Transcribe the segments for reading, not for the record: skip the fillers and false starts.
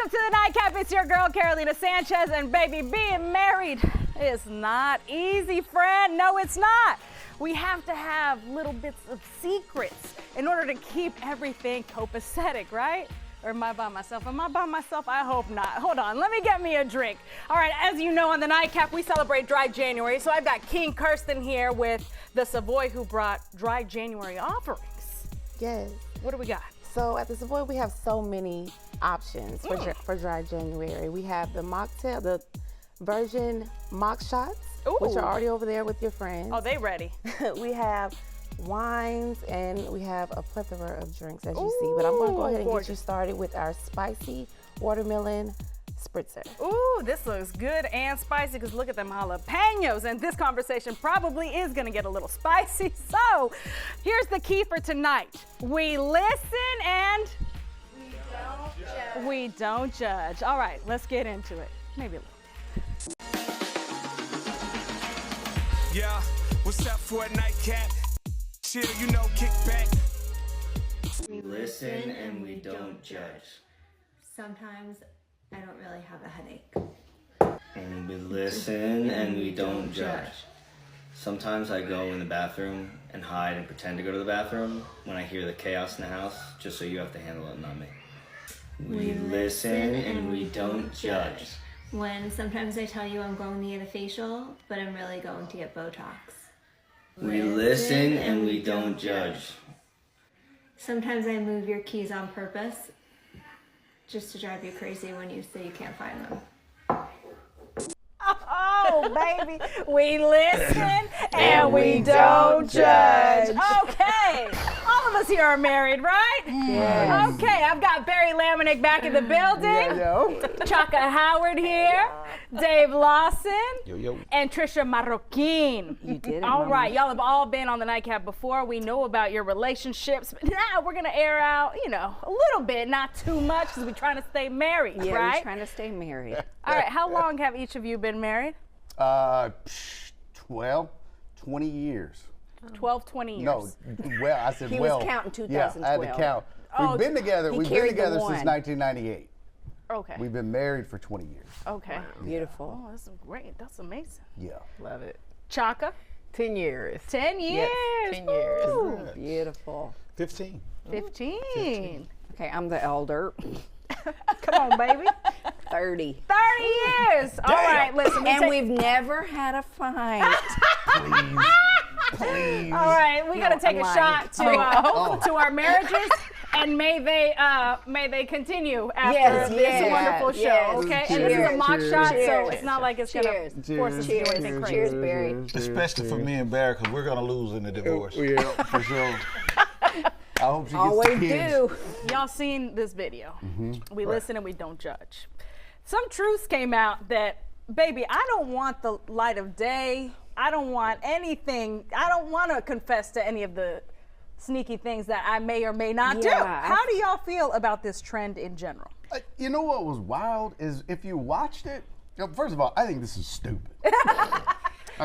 Welcome to the Nightcap. It's your girl, Carolina Sanchez, and baby, being married is not easy, friend. No, it's not. We have to have little bits of secrets in order to keep everything copacetic, right? Or am I by myself? Am I by myself? I hope not. Hold on, let me get me a drink. All right, as you know, on the Nightcap, we celebrate Dry January. So I've got King Kirsten here with the Savoy who brought Dry January offerings. Yes. What do we got? So at the Savoy, we have so many options for Dry January. We have the mocktail, the virgin mock shots, which are already over there with your friends. Oh, they ready. We have wines, and we have a plethora of drinks, as you see. But I'm going to go ahead and get you started with our spicy watermelon spritzer. Ooh, this looks good and spicy because look at them jalapenos. And this conversation probably is going to get a little spicy. So here's the key for tonight. We listen and we don't judge. All right, let's get into it. Maybe a little. Yeah, what's up for a nightcap? Chill, you know, kick back. We listen and we don't judge. Sometimes I don't really have a headache. And we listen and we don't judge. Sometimes I go in the bathroom and hide and pretend to go to the bathroom when I hear the chaos in the house, just so you have to handle it, not me. We listen and we don't judge. When sometimes I tell you I'm going to get a facial, but I'm really going to get Botox. We listen and we don't judge. Sometimes I move your keys on purpose just to drive you crazy when you say you can't find them. Oh, baby, we listen and we don't judge. Okay, all of us here are married, right? Yes. Okay, I've got Barry Lamanick back in the building. Chaka Howard here. Dave Lawson. And Trisha Marroquin. You did it, All Mama. right, y'all have all been on the Nightcap before. We know about your relationships, but now we're gonna air out, you know, a little bit, not too much, because we're trying to stay married, Yeah, right? we're trying to stay married. All right, how long have each of you been married? 20 years. 12, 20 years. No, well, I said He was well. counting Yeah, I had to 2012. count. Oh, We've been together. he We've been carried the together since one. 1998. Okay. We've been married for 20 years. Okay. Beautiful. Oh, that's great. That's amazing. Yeah. Love it. Chaka? 10 years. 10 years. 10 years. Ooh. Beautiful. 15. 15. Okay, I'm the elder. Come on, baby. 30. 30 years. All right, listen. And we've never had a fight. Please. All right, we gotta take I'm a lying. shot to our marriages, and may they continue after this wonderful show. yes. Okay, and this is a Cheers. mock shot, so Cheers. it's not like it's Cheers. gonna force us to do anything crazy. Cheers, Barry. Especially for me and Barry, because we're going to lose in the divorce. Yeah, for sure. I hope she gets Always the kids. do. Y'all seen this video? We listen and we don't judge. Some truths came out that, baby, I don't want the light of day. I don't want anything. I don't want to confess to any of the sneaky things that I may or may not do. Yeah, How do y'all feel about this trend in general? You know what was wild is if you watched it, first of all, I think this is stupid.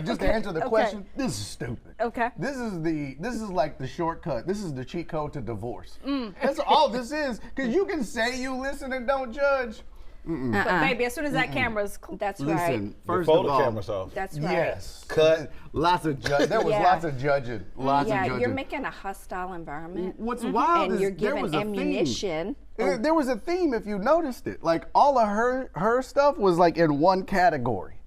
Just to answer the question, this is stupid. Okay. This is like the shortcut. This is the cheat code to divorce. That's all this is. Because you can say you listen and don't judge. But baby, as soon as that camera's That's right. Listen, first Before of the all, camera's off. That's right. yes. Cut. Lots of judging. There was Yeah. lots of judging. Lots of Yeah, judging. you're making a hostile environment. What's wild And is you're there giving was a ammunition. theme. There was a theme if you noticed it. Like all of her stuff was like in one category.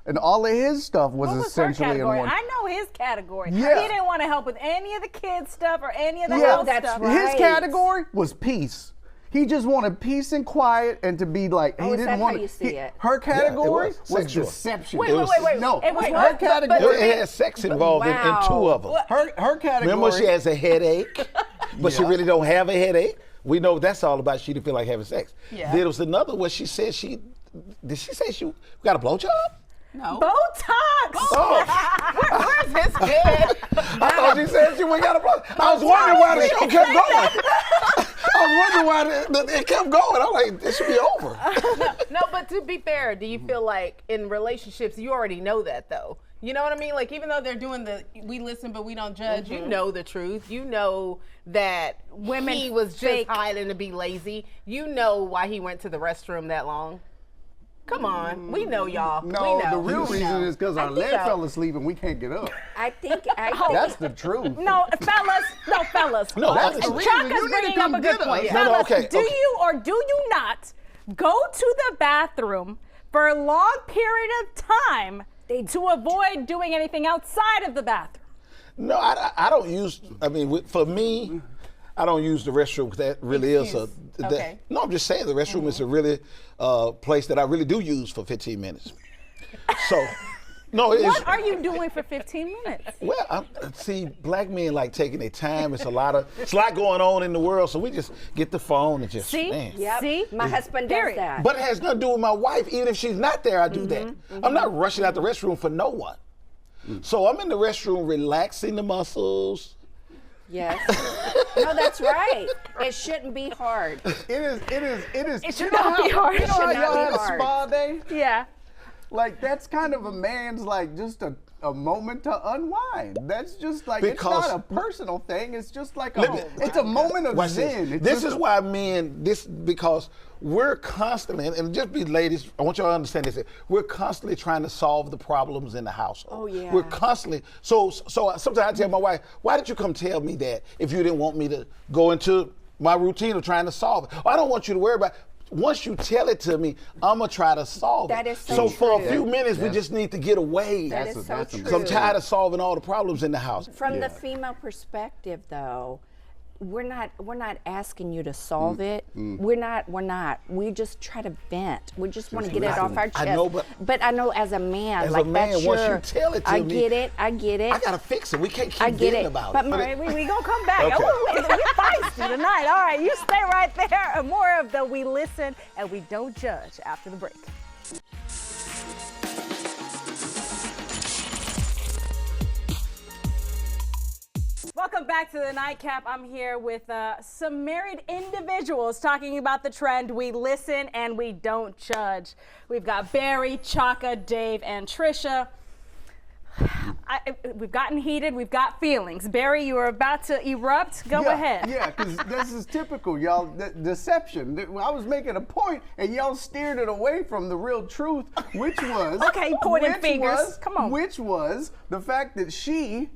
And all of his stuff was, What was her essentially in category? one. I know his category. Yeah. He didn't want to help with any of the kids stuff or any of the Yeah, house that's stuff. right. His category was peace. He just wanted peace and quiet and to be like, he is didn't that want how you see it? Her category was was sexual. deception. Wait. No, It was her what? category. It had sex involved in two of them. Her category. Remember, she has a headache, but she Yeah. really don't have a headache. We know that's all about she didn't feel like having sex. Yeah. There was another where she said did she say she got a blowjob? Botox! Where's his head? I thought she said she went got a blowjob. I was wondering why the show kept going. I was wondering why it kept going. I'm like, this should be over. No, but to be fair, do you feel like in relationships, you already know that though? You know what I mean? Like, even though they're doing we listen but we don't judge, you know the truth. You know that he was just hiding to be lazy. You know why he went to the restroom that long. Come on. We know, y'all. No, we know. the real reason is because our leg fell asleep and we can't get up. I think That's the truth. No, fellas. No, that's the reason. Chaka's You need to bringing come up a good get point. us. No, Fellas, okay, do okay. you or do you not go to the bathroom for a long period of time to avoid doing anything outside of the bathroom? No, I don't use. I mean, for me, I don't use the restroom because that really is a. Okay. No, I'm just saying the restroom is a really place that I really do use for 15 minutes. So, no, it's. What are you doing for 15 minutes? Well, see, black men like taking their time. It's a lot going on in the world, so we just get the phone and just. See? Man. Yep. See? My husband does that. But it has nothing to do with my wife. Even if she's not there, I do that. I'm not rushing out the restroom for no one. So I'm in the restroom relaxing the muscles. Yes. No, that's right. It shouldn't be hard. It should not be hard. You know how It should not y'all be have hard. spa day? Yeah. Like, that's kind of a man's, like, just a moment to unwind. That's just like, Because- it's not a personal thing. It's just like Let me- it's a moment of Watch this. zen. It's This just is why men, because we're constantly, and just be ladies, I want y'all to understand this, we're constantly trying to solve the problems in the household. Oh, yeah. We're constantly, so sometimes I tell my wife, why did you come tell me that if you didn't want me to go into my routine of trying to solve it? I don't want you to worry about it. Once you tell it to me, I'm going to try to solve That it. is so for a true. few minutes, we just need to get away. That is so that's true. Because I'm tired of solving all the problems in the house. From the female perspective, though, we're not asking you to solve it. We're not. We just try to vent. We just want to get it off our chest. I know, but I know as a man, as like a man, that's once your, you tell it to I me, get it. I get it. I got to fix it. We can't keep I get venting it. about But it. All right, we gonna come back. Okay. We're feisty tonight. All right, you stay right there. More of the We Listen and We Don't Judge after the break. Welcome back to the Nightcap. I'm here with some married individuals talking about the trend We Listen and We Don't Judge. We've got Barry, Chaka, Dave, and Trisha. We've gotten heated. We've got feelings. Barry, you were about to erupt. Go ahead. Yeah, because this is typical, y'all. Deception. I was making a point, and y'all steered it away from the real truth, which was Okay, pointing fingers. Come on. Which was the fact that she,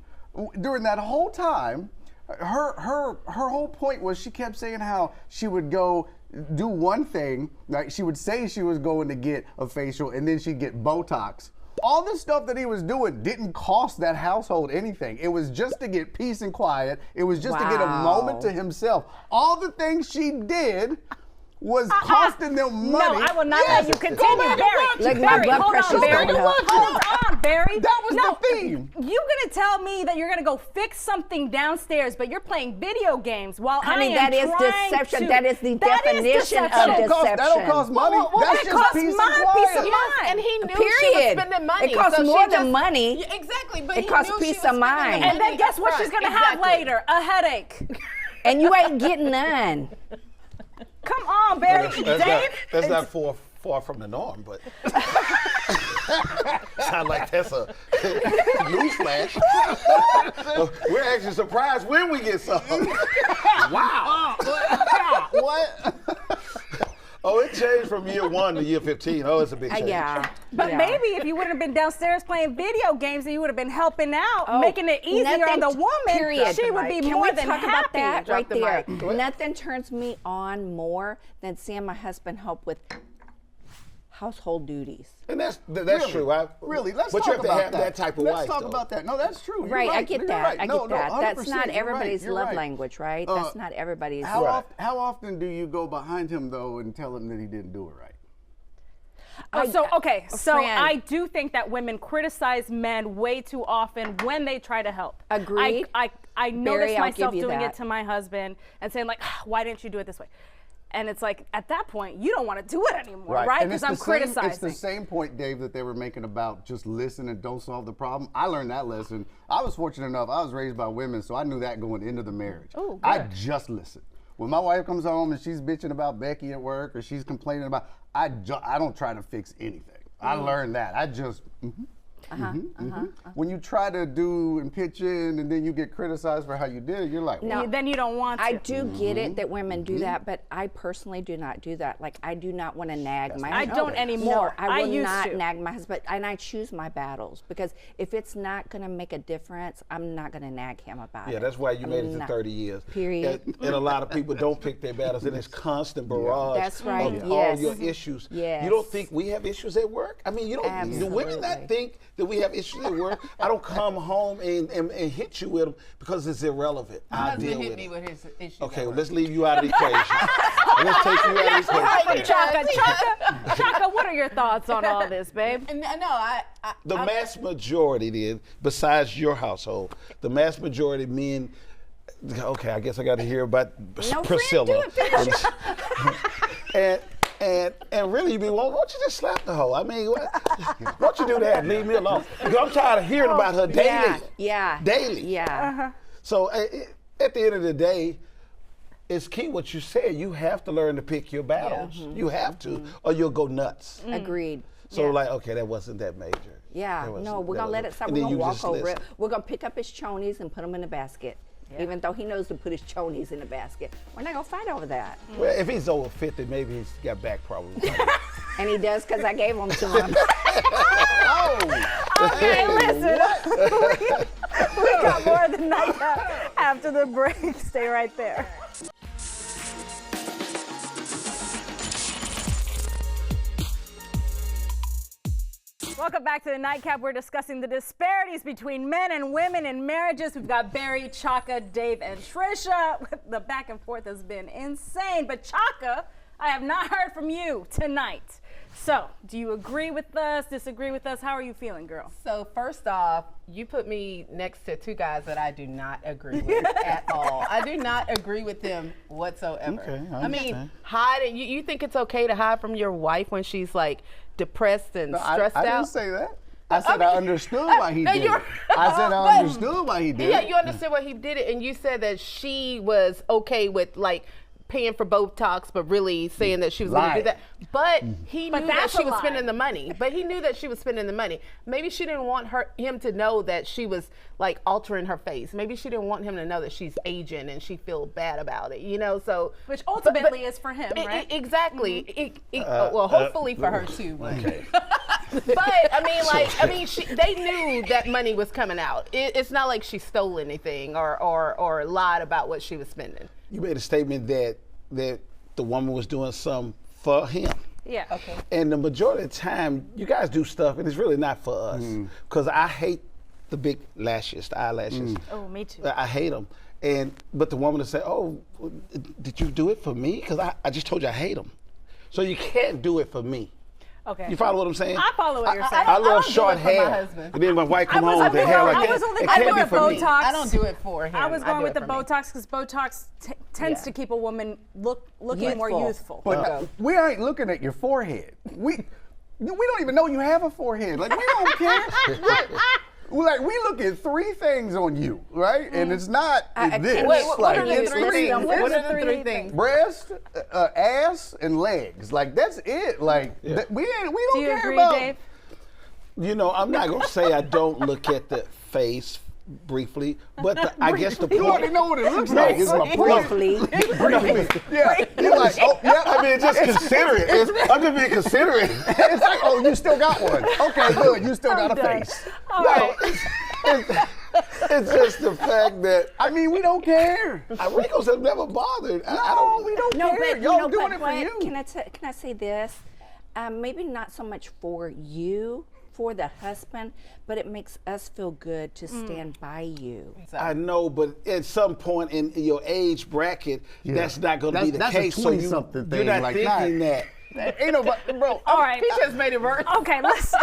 during that whole time, her whole point was she kept saying how she would go do one thing, like she would say she was going to get a facial, and then she'd get Botox. All the stuff that he was doing didn't cost that household anything. It was just to get peace and quiet. It was just to get a moment to himself. All the things she did was costing them money. No, I will not let you continue, Barry. Like, my Barry, blood hold pressure's on, Barry. going up. Hold on, Barry. That was no, the theme. You gonna tell me that you're gonna go fix something downstairs, but you're playing video games while Honey, I am that is trying deception. to- That is the definition of deception. deception. That don't cost money. That's it just costs peace and my quiet. peace of Yes, mind. and he knew she was Period. spending money. It costs so more she than just- money. Yeah, exactly, but It he costs knew peace she was of spending mind. money And then guess what she's upfront. gonna have Exactly. later? A headache. And you ain't getting none. Come on, Barry. Dave? That's not far from the norm, but sound like that's a newsflash. We're actually surprised when we get something. Wow. What? Oh, it changed from year 1 to year 15. Oh, it's a big change. Yeah. But Yeah. maybe if you wouldn't have been downstairs playing video games, and you would have been helping out, Oh, making it easier on the nothing- woman, period. she would be Can more we than talk happy. about that Drop right the there? mic. Nothing turns me on more than seeing my husband help with household duties. And that's Really? true. Really? Let's but talk you have to about have that type of Let's wife. talk though. about that. No, that's true. You're Right, I right. get You're that. right. I No, get no, that. That's 100%, not you're right. everybody's You're love right. language, right? That's not everybody's. How often do you go behind him though and tell him that he didn't do it right? So friend. I do think that women criticize men way too often when they try to help. Agreed. I notice Barry, I'll myself give you doing it that. to my husband and saying like, why didn't you do it this way? And it's like at that point you don't want to do it anymore, right? And Because it's I'm the same- criticizing. It's the same point, Dave, that they were making about just listen and don't solve the problem. I learned that lesson. I was fortunate enough. I was raised by women, so I knew that going into the marriage. Ooh, I good. just listen. When my wife comes home and she's bitching about Becky at work or she's complaining about, I don't try to fix anything. I learned that. I just. When you try to do and pitch in and then you get criticized for how you did it, you're like, No. Then you don't want to. I do get it that women do that, but I personally do not do that. Like, I do not want to nag my husband. I don't anymore. No, I will used not to. nag my husband, and I choose my battles because if it's not going to make a difference, I'm not going to nag him about it. Yeah, that's why you made it to not. 30 years. Period. And a lot of people don't pick their battles, and it's constant barrage That's right, of all yes. your issues. Yes. You don't think we have issues at work? I mean, you don't. Do women not Absolutely. think that we have issues at work? I don't come home and hit you with them because it's irrelevant. My I husband deal hit with me it. with his issues. Okay, well, let's leave you out of the equation. Let's take you out of the equation. Chaka, what are your thoughts on all this, babe? No, I The mass majority, then, besides your household, the mass majority men. Okay, I guess I got to hear about Priscilla. And really, you mean, well, why don't you just slap the hoe? I mean, why don't you do that? Leave me alone. Because I'm tired of hearing about her daily. Yeah. Daily. Yeah. So at the end of the day, it's key what you said. You have to learn to pick your battles. You have to, or you'll go nuts. Agreed. So like, okay, that wasn't that major. Yeah, That wasn't- no, we're that gonna let it wasn't- stop. and We're then gonna you walk just over listen. it. We're gonna pick up his chonies and put them in the basket. Even though he knows to put his chonies in the basket. We're not gonna fight over that. Well, if he's over 50, maybe he's got back problems. And he does because I gave them to him. Okay, listen. we got more of the nightcap after the break. Stay right there. Welcome back to the Nightcap. We're discussing the disparities between men and women in marriages. We've got Barry, Chaka, Dave, and Trisha. The back and forth has been insane. But Chaka, I have not heard from you tonight. So, do you agree with us, disagree with us? How are you feeling, girl? So first off, you put me next to two guys that I do not agree with at all. I do not agree with them whatsoever. Okay, I mean, understand. hiding. You think it's okay to hide from your wife when she's like depressed and No, stressed I out? didn't say that. I said I understood why he no, did you're- it. I said I But- understood why he did Yeah, it. you understood why he did it, and you said that she was okay with like paying for Botox, but really saying that she was going to do Lying. that. But he But knew that that's she a was lie. spending the money. But he knew that she was spending the money. Maybe she didn't want him to know that she was like altering her face. Maybe she didn't want him to know that she's aging and she feel bad about it. You know, so Which ultimately is for him, right? Exactly. Well, hopefully for her too. But, but I mean, they knew that money was coming out. It's not like she stole anything or lied about what she was spending. You made a statement that the woman was doing something for him. Yeah. Okay. And the majority of the time, you guys do stuff, and it's really not for us. Because I hate the big lashes, the eyelashes. Oh, me too. I hate them. But the woman will say, "Oh, did you do it for me? Because I just told you I hate them." So you can't do it for me. Okay. You follow what I'm saying? I follow what you're saying. I love don't do short it for my hair. husband. And then my wife come I was home with only the hair going- like I that. was only It going can't be with for me. Botox. I don't do it for him. I was going do with it the for me. Botox because Botox tends to keep a woman looking more Youthful. youthful. But we ain't looking at your forehead. We don't even know you have a forehead. Like, we don't care. Like, we look at three things on you, right? And it's not this. Wait, what like, are the it's three things? What What are are the the three three things? breast, ass, and legs. Like, that's it. Like, we don't Do you care agree, about. Dave? You know, I'm not gonna say I don't look at the face briefly, but I guess the point. You already know what it looks like. It's my point. Briefly. Yeah. You're like, oh, yeah. I mean, just considerate. I'm just being considerate. It's like, oh, you still got one. Okay, good. You still got a done. face. All right. It's just the fact that I mean, we don't care. wrinkles have never bothered. I No, don't. we don't No, care. but Y'all doing it for what? you. Can I say this? Maybe not so much for you, for the husband, but it makes us feel good to stand by you. I know, but at some point in your age bracket, that's not going to be the That's case. a So 20-something you're thing. not like thinking that. Ain't nobody, bro. All right. He just made it worse. Okay, let's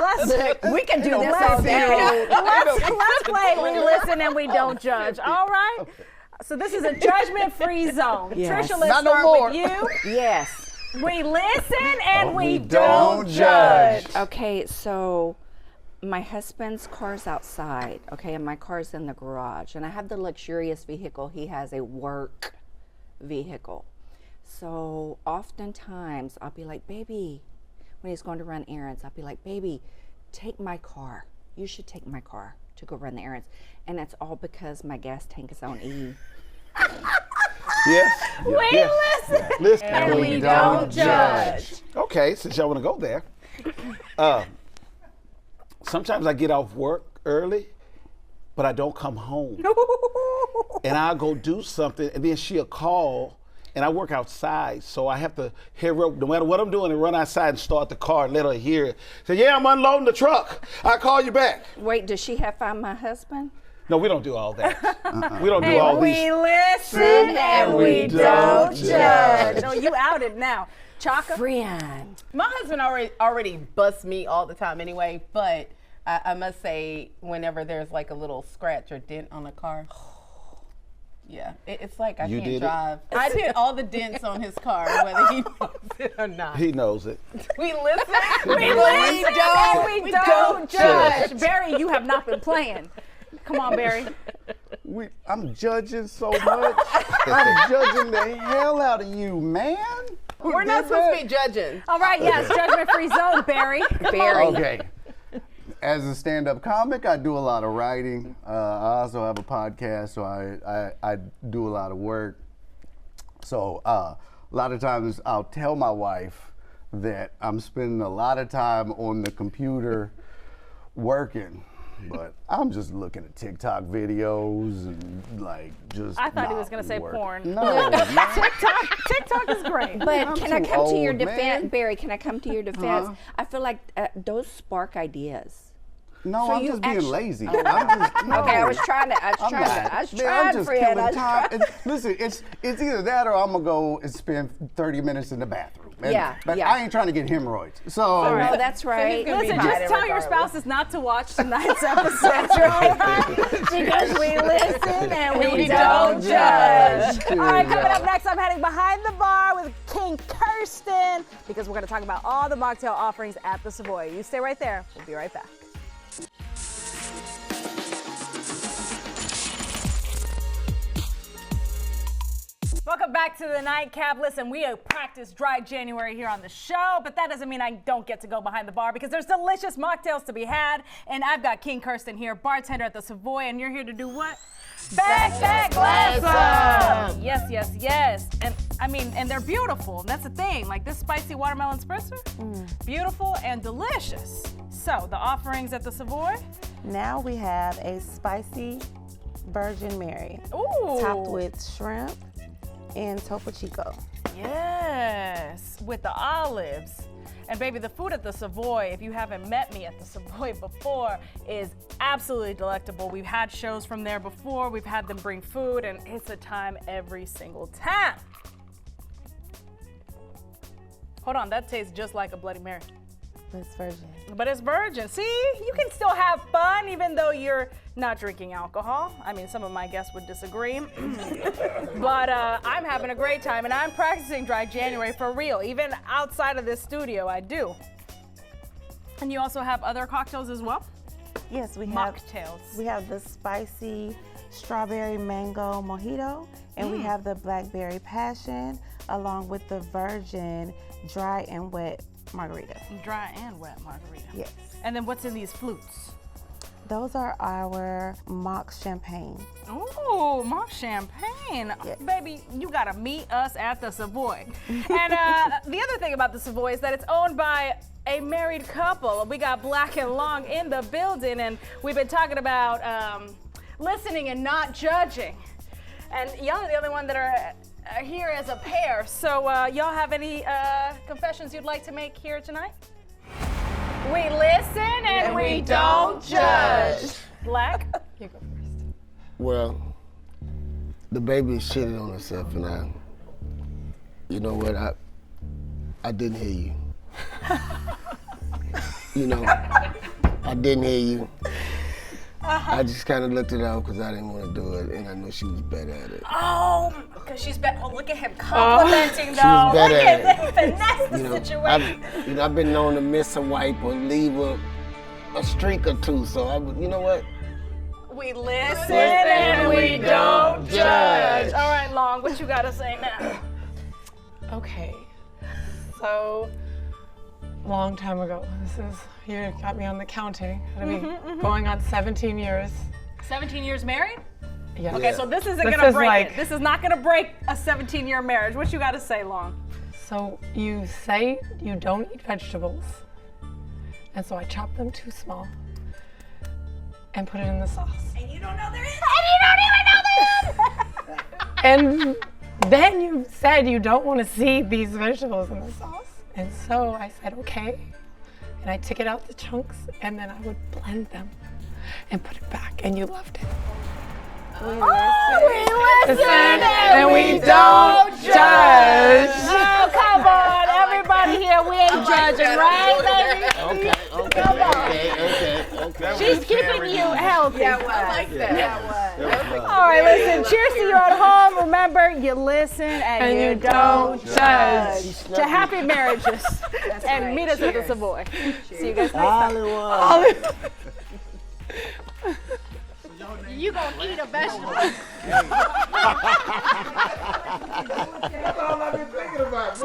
We can do this let's all day. let's play. We listen and we don't judge. All right. So this is a judgment-free zone. Yes. Trisha, let's Not no start more. with you. Yes. We listen and we don't don't judge. judge. Okay, so my husband's car's outside, okay, and my car's in the garage. And I have the luxurious vehicle. He has a work vehicle. So oftentimes I'll be like, baby, when he's going to run errands, I'll be like, baby, take my car. you should take my car to go run the errands. And it's all because my gas tank is on E. Yes. Listen. And we don't judge. Okay, since y'all want to go there. Sometimes I get off work early, but I don't come home. And I'll go do something, and then she'll call, and I work outside, so I have to hear her, no matter what I'm doing, and run outside and start the car and let her hear it. Say, yeah, I'm unloading the truck. I'll call you back. Wait, does she have found my husband? No, we don't do all that. We don't do all these. We listen and we don't judge. No, you outed now. Chaka? Friend. My husband already busts me all the time anyway, but I must say, whenever there's like a little scratch or dent on the car, yeah, it's like I You can't did it? drive. I did all the dents on his car, whether he knows it or not. He knows it. We listen. We listen and we don't judge. Barry, you have not been playing. Come on, Barry. I'm judging so much. I'm judging the hell out of you, man. We're not supposed to be judging. All right, yes, judgment-free zone, Barry. Barry. Okay. As a stand-up comic, I do a lot of writing. I also have a podcast, so I do a lot of work. So a lot of times I'll tell my wife that I'm spending a lot of time on the computer working. But I'm just looking at TikTok videos and like just. I thought he was not going to say working. porn. No, TikTok is great. But can I too come to your old, defense, man. Barry? Can I come to your defense? I feel like those spark ideas. no, So I'm you just being actu- lazy. I'm just, no. Okay, I was trying, I'm just Fred. killing time. Listen, it's either that or I'm gonna go and spend 30 minutes in the bathroom. And, Yeah, but yeah. I ain't trying to get hemorrhoids. So Oh, that's right. gonna be Listen, hiding just tell your regardless. spouses not to watch tonight's episode. Because we listen and we don't judge. All right, coming up next, I'm heading behind the bar with King Kirsten because we're going to talk about all the mocktail offerings at the Savoy. You stay right there. We'll be right back. Welcome back to the Nightcap. Listen, we have practiced dry January here on the show, but that doesn't mean I don't get to go behind the bar because there's delicious mocktails to be had. And I've got King Kirsten here, bartender at the Savoy, and you're here to do what? Back that glass up! Yes, yes, yes. And I mean, and they're beautiful. That's the thing. Like this spicy watermelon spritzer, beautiful and delicious. So the offerings at the Savoy? Now we have a spicy Virgin Mary, Ooh. topped with shrimp and Topo Chico. Yes, with the olives. And baby, the food at the Savoy, if you haven't met me at the Savoy before, is absolutely delectable. We've had shows from there before. We've had them bring food, and it's a time every single time. Hold on, that tastes just like a Bloody Mary. But it's virgin. But it's virgin. See, you can still have fun even though you're not drinking alcohol. I mean, some of my guests would disagree. But I'm having a great time, and I'm practicing dry January for real. Even outside of this studio, I do. And you also have other cocktails as well? Yes, we have. Mocktails. We have the spicy strawberry mango mojito, and we have the blackberry passion, along with the virgin dry and wet margarita. Dry and wet margarita. Yes. And then what's in these flutes? Those are our mock champagne. Ooh, mock champagne. Yes. Baby, you gotta meet us at the Savoy. And the other thing about the Savoy is that it's owned by a married couple. We got Black and Long in the building, and we've been talking about listening and not judging. And y'all are the only one that are here as a pair. So y'all have any confessions you'd like to make here tonight? We listen and we don't judge. Black? You go first. Well, the baby shitted on herself, and you know what, I didn't hear you. You know, I didn't hear you. I just kind of looked it out because I didn't want to do it, and I know she was better at it. Oh, because she's better. Oh, look at him complimenting, though. She was better Look at at him finesse the situation. I've been known to miss a wipe or leave a streak or two, so you know what? We listen and we don't judge. All right, Long, what you got to say now? Okay. So long time ago. You got me on the counting. It'll be going on 17 years. 17 years married? Yeah. Okay, so this isn't This gonna is break like- it. This is not gonna break a 17-year marriage. What you gotta say, Long? So you say you don't eat vegetables, and so I chop them too small and put it in the sauce. And you don't know there is. And then you said you don't want to see these vegetables in the sauce. And so I said, okay. And I took it out the chunks, and then I would blend them and put it back, and you loved it. We listen and we don't judge. Oh, come on, everybody here, we ain't judging, right, baby? Okay. She's keeping you healthy. I like that. All right, listen, cheers to you at home. Remember, you listen and you don't judge. To happy marriages. And meet us at the Savoy. See you guys next time. Hollywood. You gonna eat a vegetable? That's all I've been thinking about.